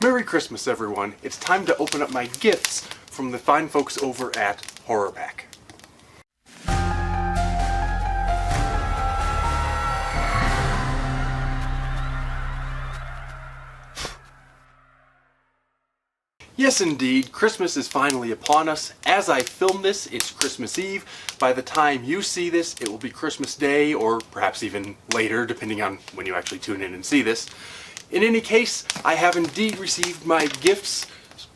Merry Christmas, everyone. It's time to open up my gifts from the fine folks over at HorrorPack. Yes, indeed, Christmas is finally upon us. As I film this, it's Christmas Eve. By the time you see this, it will be Christmas Day, or perhaps even later, depending on when you actually tune in and see this. In any case, I have indeed received my gifts,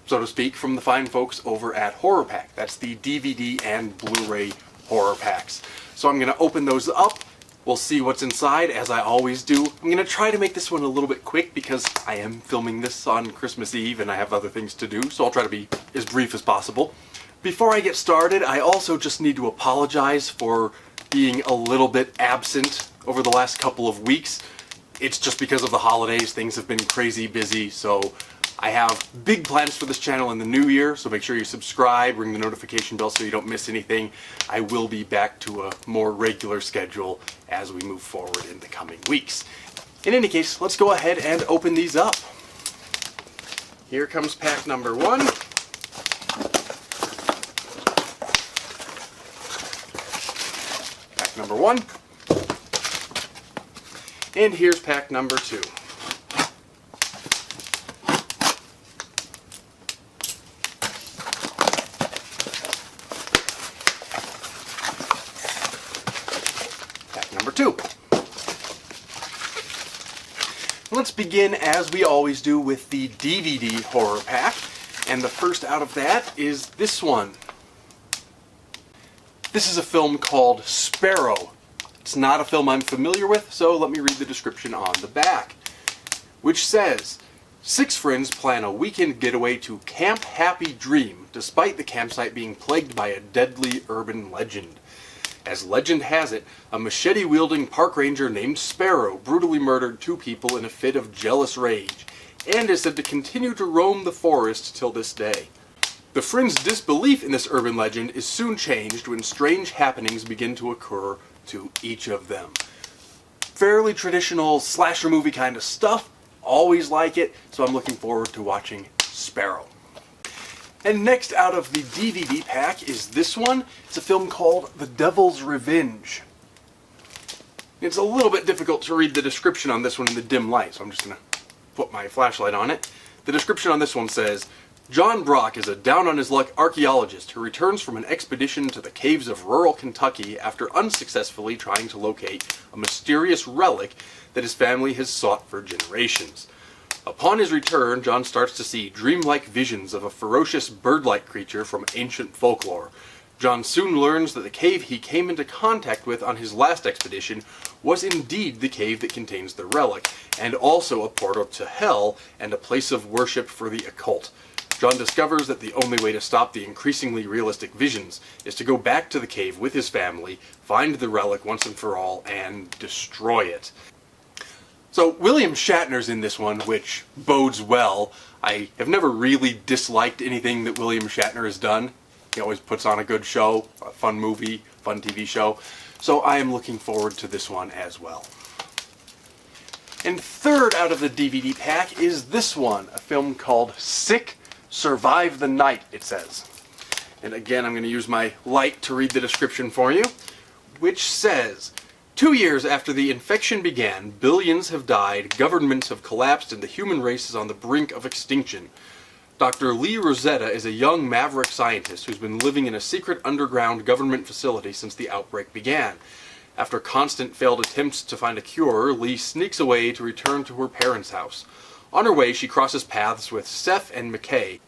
so to speak, from the fine folks over at HorrorPack. That's the DVD and Blu-ray HorrorPacks. So I'm going to open those up. We'll see what's inside, as I always do. I'm going to try to make this one a little bit quick because I am filming this on Christmas Eve and I have other things to do, so I'll try to be as brief as possible. Before I get started, I also just need to apologize for being a little bit absent over the last couple of weeks. It's just because of the holidays. Things have been crazy busy, so I have big plans for this channel in the new year, so make sure you subscribe, ring the notification bell so you don't miss anything. I will be back to a more regular schedule as we move forward in the coming weeks. In any case, let's go ahead and open these up. Here comes pack number one. Pack number one. And here's pack number two. Number two. Let's begin, as we always do, with the DVD horror pack, and the first out of that is this one. This is a film called Sparrow. It's not a film I'm familiar with, so let me read the description on the back, which says, 6 friends plan a weekend getaway to Camp Happy Dream, despite the campsite being plagued by a deadly urban legend. As legend has it, a machete-wielding park ranger named Sparrow brutally murdered 2 people in a fit of jealous rage, and is said to continue to roam the forest till this day. The friends' disbelief in this urban legend is soon changed when strange happenings begin to occur to each of them. Fairly traditional slasher movie kind of stuff, always like it, so I'm looking forward to watching Sparrow. And next out of the DVD pack is this one. It's a film called The Devil's Revenge. It's a little bit difficult to read the description on this one in the dim light, so I'm just going to put my flashlight on it. The description on this one says, John Brock is a down-on-his-luck archaeologist who returns from an expedition to the caves of rural Kentucky after unsuccessfully trying to locate a mysterious relic that his family has sought for generations. Upon his return, John starts to see dreamlike visions of a ferocious bird-like creature from ancient folklore. John soon learns that the cave he came into contact with on his last expedition was indeed the cave that contains the relic, and also a portal to hell and a place of worship for the occult. John discovers that the only way to stop the increasingly realistic visions is to go back to the cave with his family, find the relic once and for all, and destroy it. So William Shatner's in this one, which bodes well. I have never really disliked anything that William Shatner has done. He always puts on a good show, a fun movie, fun TV show. So I am looking forward to this one as well. And third out of the DVD pack is this one, a film called Sick, Survive the Night, it says. And again, I'm going to use my light to read the description for you, which says, 2 years after the infection began, billions have died, governments have collapsed, and the human race is on the brink of extinction. Dr. Lee Rosetta is a young maverick scientist who's been living in a secret underground government facility since the outbreak began. After constant failed attempts to find a cure, Lee sneaks away to return to her parents' house. On her way, she crosses paths with Seth and McKay,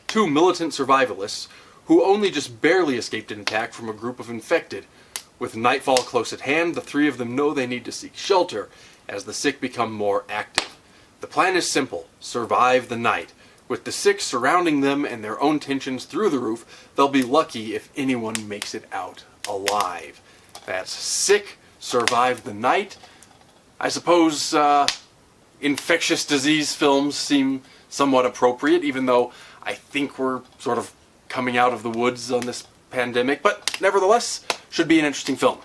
2 militant survivalists who only just barely escaped an attack from a group of infected. With nightfall close at hand, the 3 of them know they need to seek shelter as the sick become more active. The plan is simple: survive the night. With the sick surrounding them and their own tensions through the roof, they'll be lucky if anyone makes it out alive. That's Sick, Survive the Night. I suppose infectious disease films seem somewhat appropriate, even though I think we're sort of coming out of the woods on this pandemic, but nevertheless, should be an interesting film.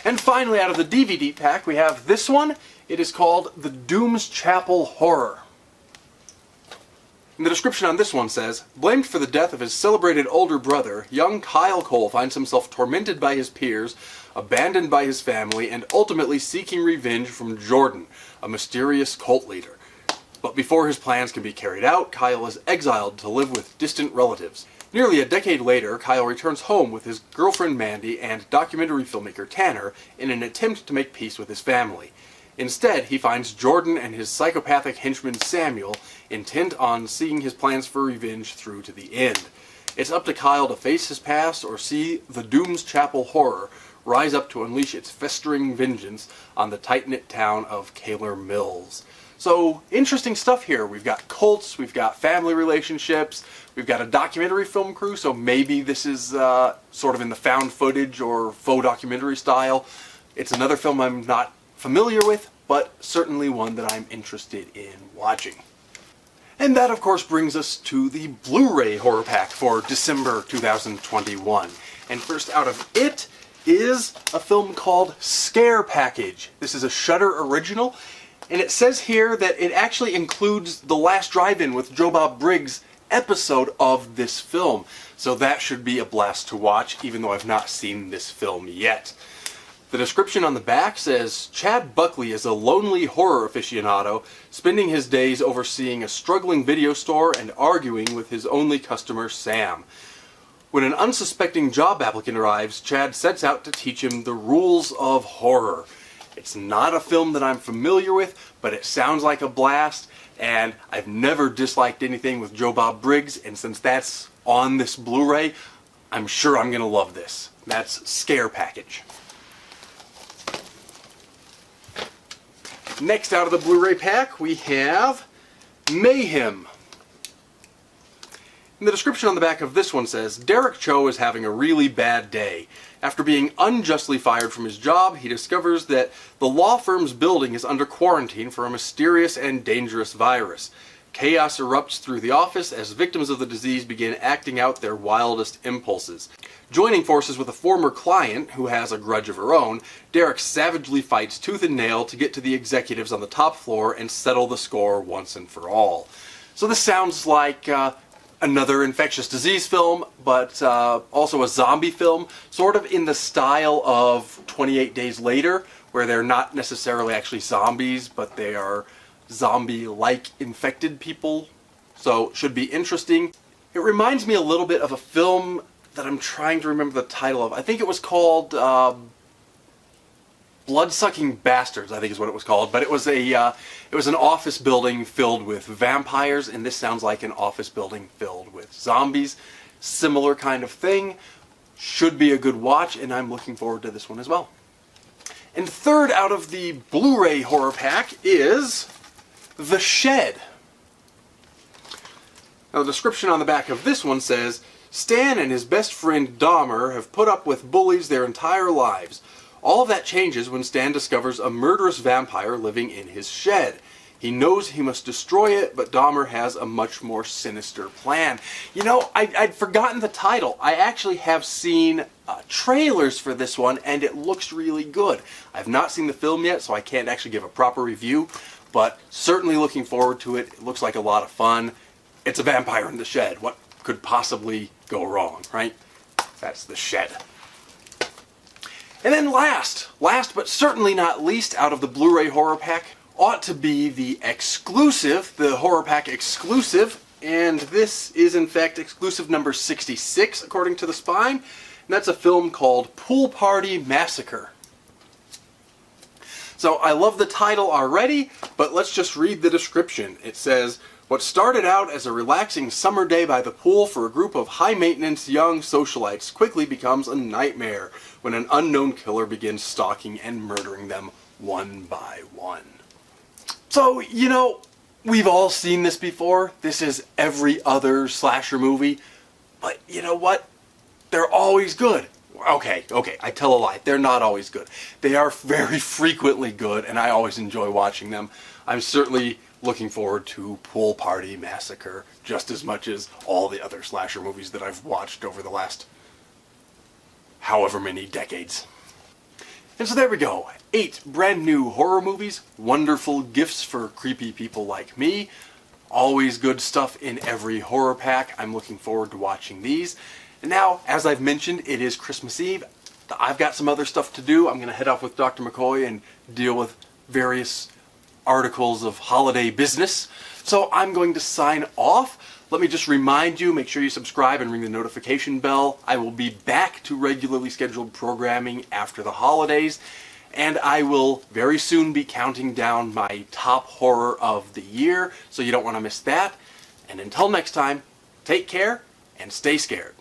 And finally, out of the DVD pack, we have this one. It is called The Doom's Chapel Horror. And the description on this one says, blamed for the death of his celebrated older brother, young Kyle Cole finds himself tormented by his peers, abandoned by his family, and ultimately seeking revenge from Jordan, a mysterious cult leader. But before his plans can be carried out, Kyle is exiled to live with distant relatives. Nearly a decade later, Kyle returns home with his girlfriend Mandy and documentary filmmaker Tanner in an attempt to make peace with his family. Instead, he finds Jordan and his psychopathic henchman Samuel intent on seeing his plans for revenge through to the end. It's up to Kyle to face his past or see the Doom's Chapel Horror rise up to unleash its festering vengeance on the tight-knit town of Kaler Mills. So, interesting stuff here. We've got cults, we've got family relationships, we've got a documentary film crew, so maybe this is sort of in the found footage or faux documentary style. It's another film I'm not familiar with, but certainly one that I'm interested in watching. And that, of course, brings us to the Blu-ray horror pack for December 2021. And first out of it is a film called Scare Package. This is a Shudder original, and it says here that it actually includes the Last Drive-In with Joe Bob Briggs episode of this film. So that should be a blast to watch, even though I've not seen this film yet. The description on the back says, Chad Buckley is a lonely horror aficionado, spending his days overseeing a struggling video store and arguing with his only customer, Sam. When an unsuspecting job applicant arrives, Chad sets out to teach him the rules of horror. It's not a film that I'm familiar with, but it sounds like a blast, and I've never disliked anything with Joe Bob Briggs, and since that's on this Blu-ray, I'm sure I'm going to love this. That's Scare Package. Next out of the Blu-ray pack, we have Mayhem. And the description on the back of this one says, Derek Cho is having a really bad day. After being unjustly fired from his job, he discovers that the law firm's building is under quarantine for a mysterious and dangerous virus. Chaos erupts through the office as victims of the disease begin acting out their wildest impulses. Joining forces with a former client who has a grudge of her own, Derek savagely fights tooth and nail to get to the executives on the top floor and settle the score once and for all. So this sounds like another infectious disease film, but also a zombie film, sort of in the style of 28 Days Later, where they're not necessarily actually zombies, but they are zombie-like infected people. So, should be interesting. It reminds me a little bit of a film that I'm trying to remember the title of. I think it was called Blood-Sucking Bastards, I think is what it was called. But it was an office building filled with vampires, and this sounds like an office building filled with zombies. Similar kind of thing. Should be a good watch, and I'm looking forward to this one as well. And third out of the Blu-ray horror pack is The Shed. Now the description on the back of this one says, Stan and his best friend Dahmer have put up with bullies their entire lives. All of that changes when Stan discovers a murderous vampire living in his shed. He knows he must destroy it, but Dahmer has a much more sinister plan. You know, I'd forgotten the title. I actually have seen trailers for this one, and it looks really good. I've not seen the film yet, so I can't actually give a proper review, but certainly looking forward to it. It looks like a lot of fun. It's a vampire in the shed. What could possibly go wrong, right? That's The Shed. And then last but certainly not least out of the Blu-ray horror pack, ought to be the exclusive, the horror pack exclusive, and this is in fact exclusive number 66 according to the spine, and that's a film called Pool Party Massacre. So I love the title already, but let's just read the description. It says, what started out as a relaxing summer day by the pool for a group of high-maintenance young socialites quickly becomes a nightmare when an unknown killer begins stalking and murdering them one by one. So, you know, we've all seen this before. This is every other slasher movie. But you know what? They're always good. Okay, I tell a lie. They're not always good. They are very frequently good, and I always enjoy watching them. I'm certainly looking forward to Pool Party Massacre just as much as all the other slasher movies that I've watched over the last however many decades. And so there we go. 8 brand new horror movies, wonderful gifts for creepy people like me. Always good stuff in every horror pack. I'm looking forward to watching these. And now, as I've mentioned, it is Christmas Eve. I've got some other stuff to do. I'm going to head off with Dr. McCoy and deal with various articles of holiday business. So I'm going to sign off. Let me just remind you, make sure you subscribe and ring the notification bell. I will be back to regularly scheduled programming after the holidays, and I will very soon be counting down my top horror of the year, so you don't want to miss that. And until next time, take care and stay scared.